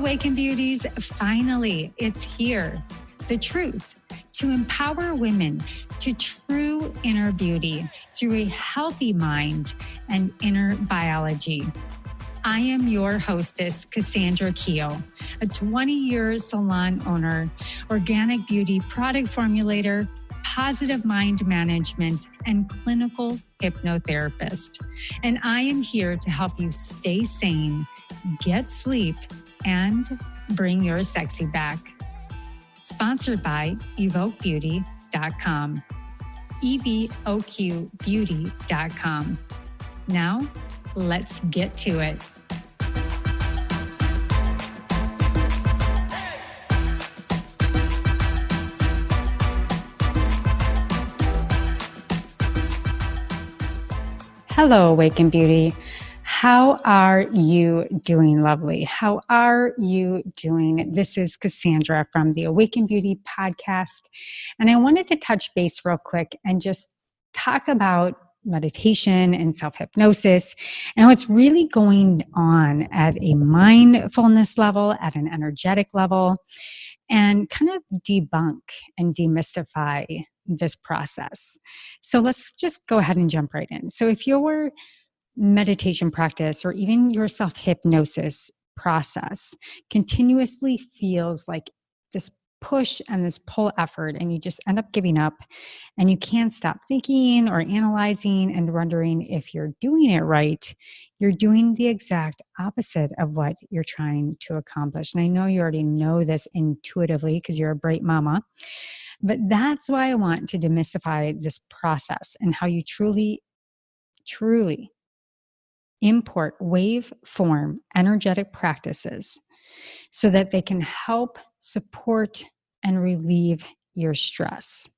Awaken Beauties, finally, it's here. The truth to empower women to true inner beauty through a healthy mind and inner biology. I am your hostess, Cassandra Keogh, a 20-year salon owner, organic beauty product formulator, positive mind management, and clinical hypnotherapist. And I am here to help you stay sane, get sleep, and bring your sexy back. Sponsored by evoquebeauty.com. evoquebeauty.com. Now, let's get to it. Hello, Awaken Beauty. How are you doing, lovely? How are you doing? This is Cassandra from the Awaken Beauty podcast. And I wanted to touch base real quick and just talk about meditation and self-hypnosis and what's really going on at a mindfulness level, at an energetic level, and kind of debunk and demystify this process. So let's just go ahead and jump right in. So if your meditation practice or even your self-hypnosis process continuously feels like this push and this pull effort, and you just end up giving up and you can't stop thinking or analyzing and wondering if you're doing it right, you're doing the exact opposite of what you're trying to accomplish. And I know you already know this intuitively because you're a bright mama. But that's why I want to demystify this process and how you truly import waveform energetic practices so that they can help support and relieve your stress.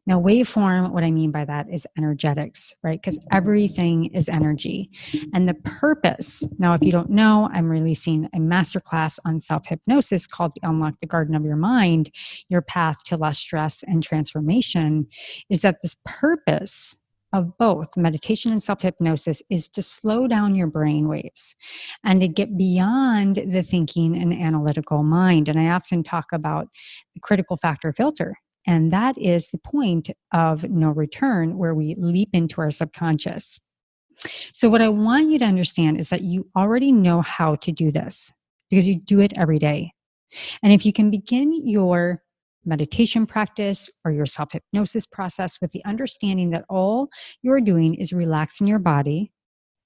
Now, waveform, what I mean by that is energetics, right? Because everything is energy. And the purpose, now, if you don't know, I'm releasing a masterclass on self-hypnosis called the Unlock the Garden of Your Mind, Your Path to Less Stress and Transformation, is that this purpose of both meditation and self-hypnosis is to slow down your brain waves and to get beyond the thinking and analytical mind. And I often talk about the critical factor filter. And that is the point of no return, where we leap into our subconscious. So what I want you to understand is that you already know how to do this because you do it every day. And if you can begin your meditation practice or your self-hypnosis process with the understanding that all you're doing is relaxing your body,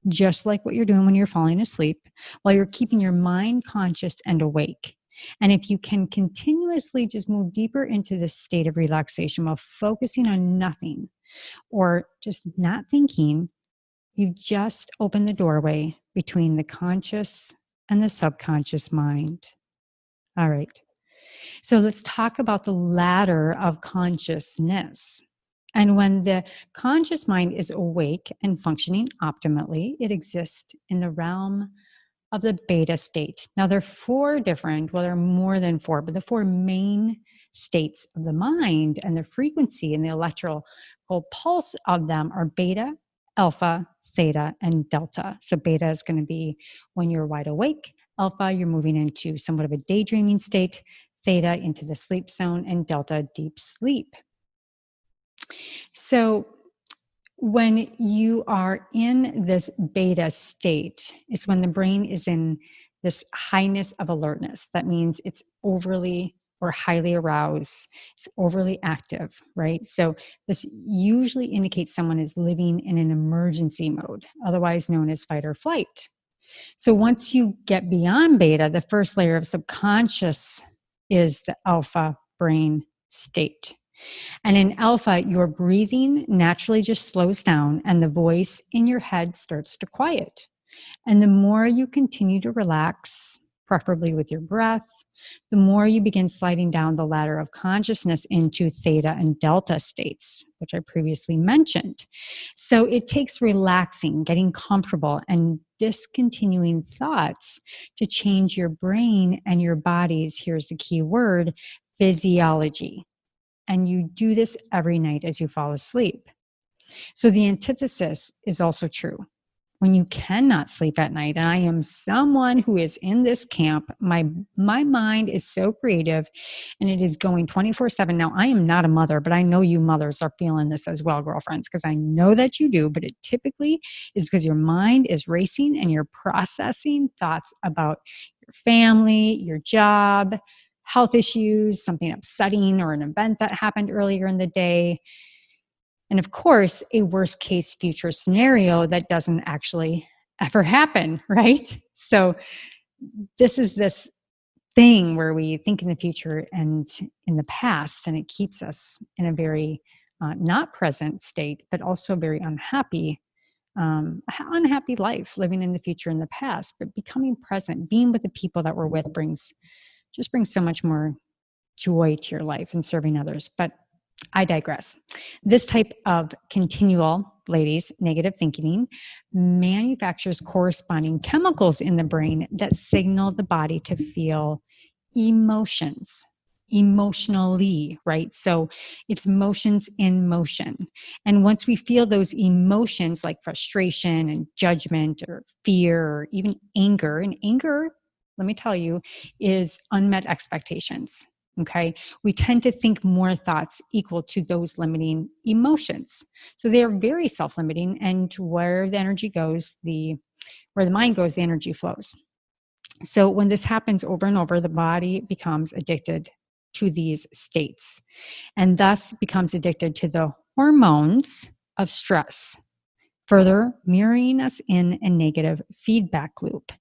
just like what you're doing when you're falling asleep, while you're keeping your mind conscious and awake. And if you can continuously just move deeper into this state of relaxation while focusing on nothing or just not thinking, you've just opened the doorway between the conscious and the subconscious mind. All right. So let's talk about the ladder of consciousness. And when the conscious mind is awake and functioning optimally, it exists in the realm of the beta state. Now, there are four different, well, there are more than four, but the four main states of the mind, and the frequency and the electrical pulse of them are beta, alpha, theta, and delta. So beta is going to be when you're wide awake. Alpha, you're moving into somewhat of a daydreaming state. Theta, into the sleep zone. And delta, deep sleep. So when you are in this beta state, it's when the brain is in this highness of alertness. That means it's overly or highly aroused. It's overly active, right? So this usually indicates someone is living in an emergency mode, otherwise known as fight or flight. So once you get beyond beta, the first layer of subconscious is the alpha brain state. And in alpha, your breathing naturally just slows down and the voice in your head starts to quiet. And the more you continue to relax, preferably with your breath, the more you begin sliding down the ladder of consciousness into theta and delta states, which I previously mentioned. So it takes relaxing, getting comfortable, and discontinuing thoughts to change your brain and your body's, here's the key word, physiology. And you do this every night as you fall asleep. So the antithesis is also true. when you cannot sleep at night. And I am someone who is in this camp. My mind is so creative and it is going 24/7. Now, I am not a mother, but I know you mothers are feeling this as well, girlfriends, because I know that you do, but it typically is because your mind is racing and you're processing thoughts about your family, your job, health issues, something upsetting, or an event that happened earlier in the day. And of course, a worst case future scenario that doesn't actually ever happen, right? So, this is this thing where we think in the future and in the past, and it keeps us in a very not present state, but also very unhappy life, living in the future and the past. But becoming present, being with the people that we're with, brings so much more joy to your life and serving others. But I digress. This type of continual, ladies, negative thinking manufactures corresponding chemicals in the brain that signal the body to feel emotions emotionally, right? So it's motions in motion. And once we feel those emotions like frustration and judgment or fear or even anger, and anger, let me tell you, is unmet expectations. Okay. We tend to think more thoughts equal to those limiting emotions. So they are very self-limiting, and where the energy goes, where the mind goes, the energy flows. So when this happens over and over, the body becomes addicted to these states and thus becomes addicted to the hormones of stress, further mirroring us in a negative feedback loop.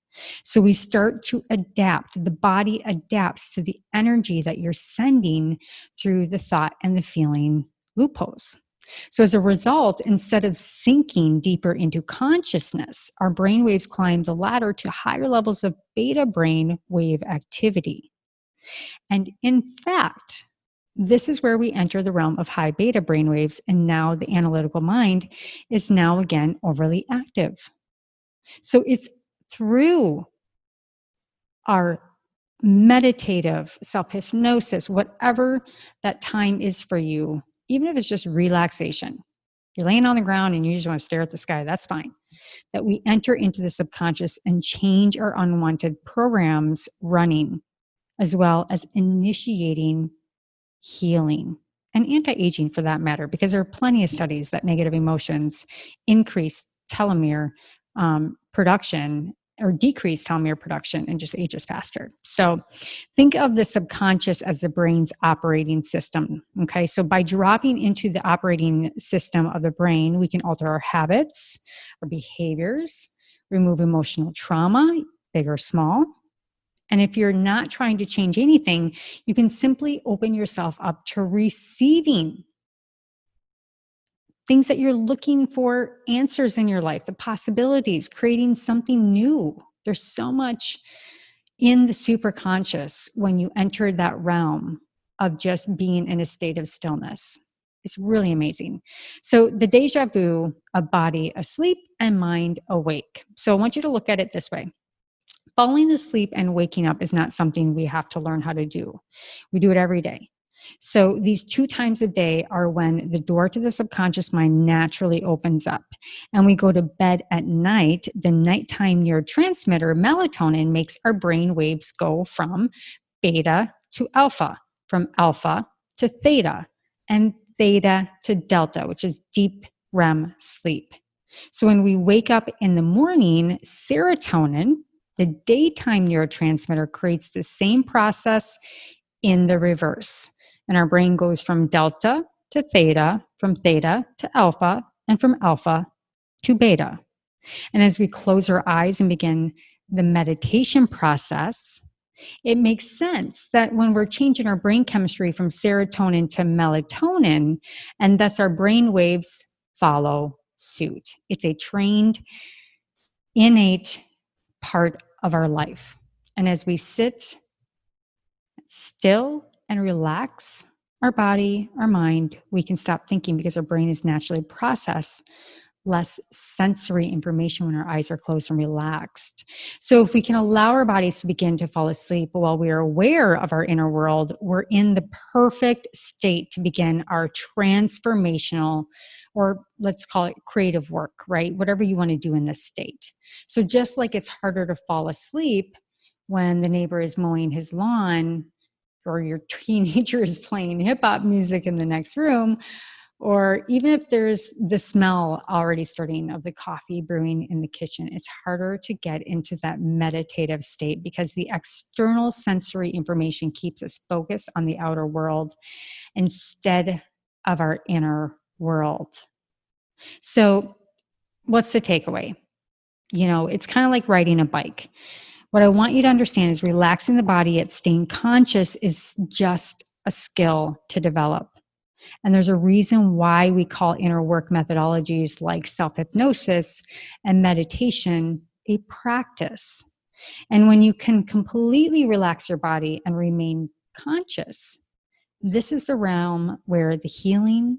So we start to adapt. The body adapts to the energy that you're sending through the thought and the feeling loopholes. So as a result, instead of sinking deeper into consciousness, our brain waves climb the ladder to higher levels of beta brain wave activity. And in fact, this is where we enter the realm of high beta brainwaves, and now the analytical mind is now again overly active. So it's through our meditative self-hypnosis, whatever that time is for you, even if it's just relaxation, you're laying on the ground and you just want to stare at the sky, that's fine. That we enter into the subconscious and change our unwanted programs running, as well as initiating healing and anti-aging for that matter, because there are plenty of studies that negative emotions increase telomere production or decrease telomere production and just ages faster. So think of the subconscious as the brain's operating system. Okay, so by dropping into the operating system of the brain, we can alter our habits, our behaviors, remove emotional trauma, big or small. And if you're not trying to change anything, you can simply open yourself up to receiving things that you're looking for, answers in your life, the possibilities, creating something new. There's so much in the superconscious when you enter that realm of just being in a state of stillness. It's really amazing. So the deja vu of body asleep and mind awake. So I want you to look at it this way. Falling asleep and waking up is not something we have to learn how to do. We do it every day. So these 2 times a day are when the door to the subconscious mind naturally opens up. And we go to bed at night. The nighttime neurotransmitter melatonin makes our brain waves go from beta to alpha, from alpha to theta, and theta to delta, which is deep REM sleep. So when we wake up in the morning, serotonin, the daytime neurotransmitter, creates the same process in the reverse. And our brain goes from delta to theta, from theta to alpha, and from alpha to beta. And as we close our eyes and begin the meditation process, it makes sense that when we're changing our brain chemistry from serotonin to melatonin, and thus our brain waves follow suit. It's a trained, innate part of our life. And as we sit still and relax our body, our mind, we can stop thinking because our brain is naturally processed less sensory information when our eyes are closed and relaxed. So if we can allow our bodies to begin to fall asleep while we are aware of our inner world, we're in the perfect state to begin our transformational, or let's call it creative work, right? Whatever you want to do in this state. So just like it's harder to fall asleep when the neighbor is mowing his lawn, or your teenager is playing hip hop music in the next room, or even if there's the smell already starting of the coffee brewing in the kitchen, it's harder to get into that meditative state because the external sensory information keeps us focused on the outer world instead of our inner world. So what's the takeaway? It's kind of like riding a bike. What I want you to understand is relaxing the body yet staying conscious is just a skill to develop. And there's a reason why we call inner work methodologies like self-hypnosis and meditation a practice. And when you can completely relax your body and remain conscious, this is the realm where the healing,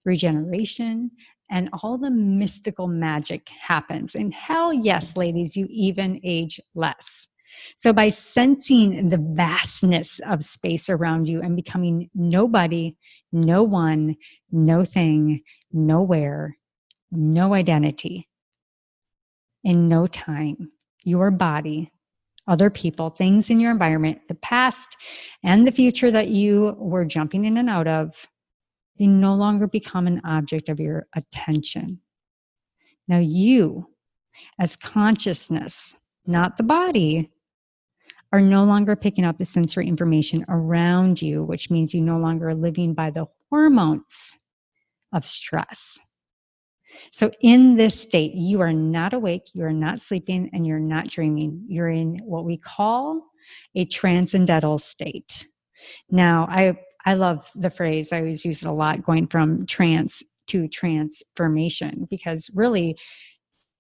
regeneration, and all the mystical magic happens. And hell yes, ladies, you even age less. So by sensing the vastness of space around you and becoming nobody, no one, no thing, nowhere, no identity, in no time, your body, other people, things in your environment, the past and the future that you were jumping in and out of, they no longer become an object of your attention. Now you, as consciousness, not the body, are no longer picking up the sensory information around you, which means you no longer are living by the hormones of stress. So in this state, you are not awake, you are not sleeping, and you're not dreaming. You're in what we call a transcendental state. Now, I love the phrase. I always use it a lot, going from trance to transformation, because really,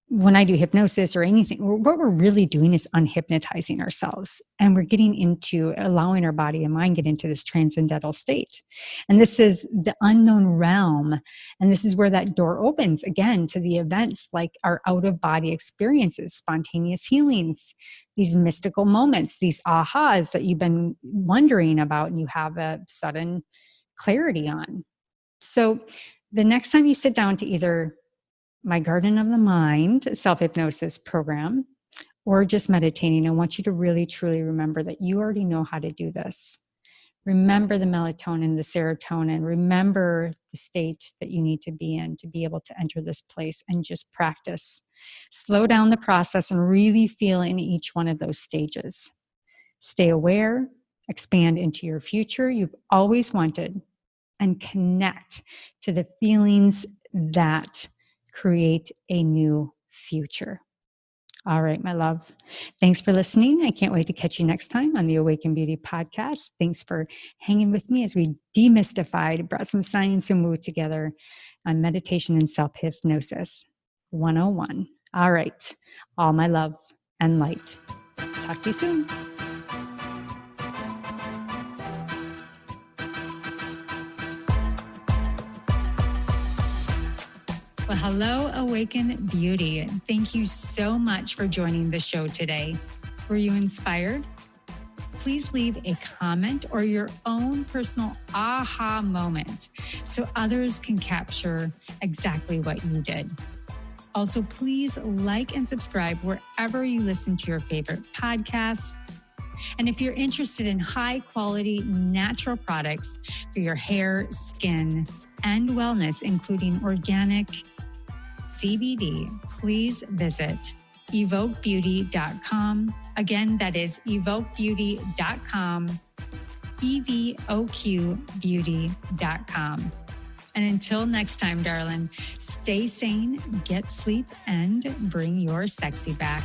when I do hypnosis or anything, what we're really doing is unhypnotizing ourselves. And we're getting into allowing our body and mind get into this transcendental state. And this is the unknown realm. And this is where that door opens again to the events like our out-of-body experiences, spontaneous healings, these mystical moments, these ahas that you've been wondering about and you have a sudden clarity on. So the next time you sit down to either my Garden of the Mind self-hypnosis program, or just meditating, I want you to really, truly remember that you already know how to do this. Remember the melatonin, the serotonin, remember the state that you need to be in to be able to enter this place, and just practice. Slow down the process and really feel in each one of those stages. Stay aware, expand into your future you've always wanted, and connect to the feelings that create a new future. All right, my love. Thanks for listening. I can't wait to catch you next time on the Awaken Beauty podcast. Thanks for hanging with me as we demystified, brought some science and woo together on meditation and self-hypnosis 101. All right. All my love and light. Talk to you soon. Well, hello, Awaken Beauty. Thank you so much for joining the show today. Were you inspired? Please leave a comment or your own personal aha moment so others can capture exactly what you did. Also, please like and subscribe wherever you listen to your favorite podcasts. And if you're interested in high quality natural products for your hair, skin, and wellness, including organic CBD, please visit evoquebeauty.com. Again, that is evoquebeauty.com, evoquebeauty.com. And until next time, darling, stay sane, get sleep, and bring your sexy back.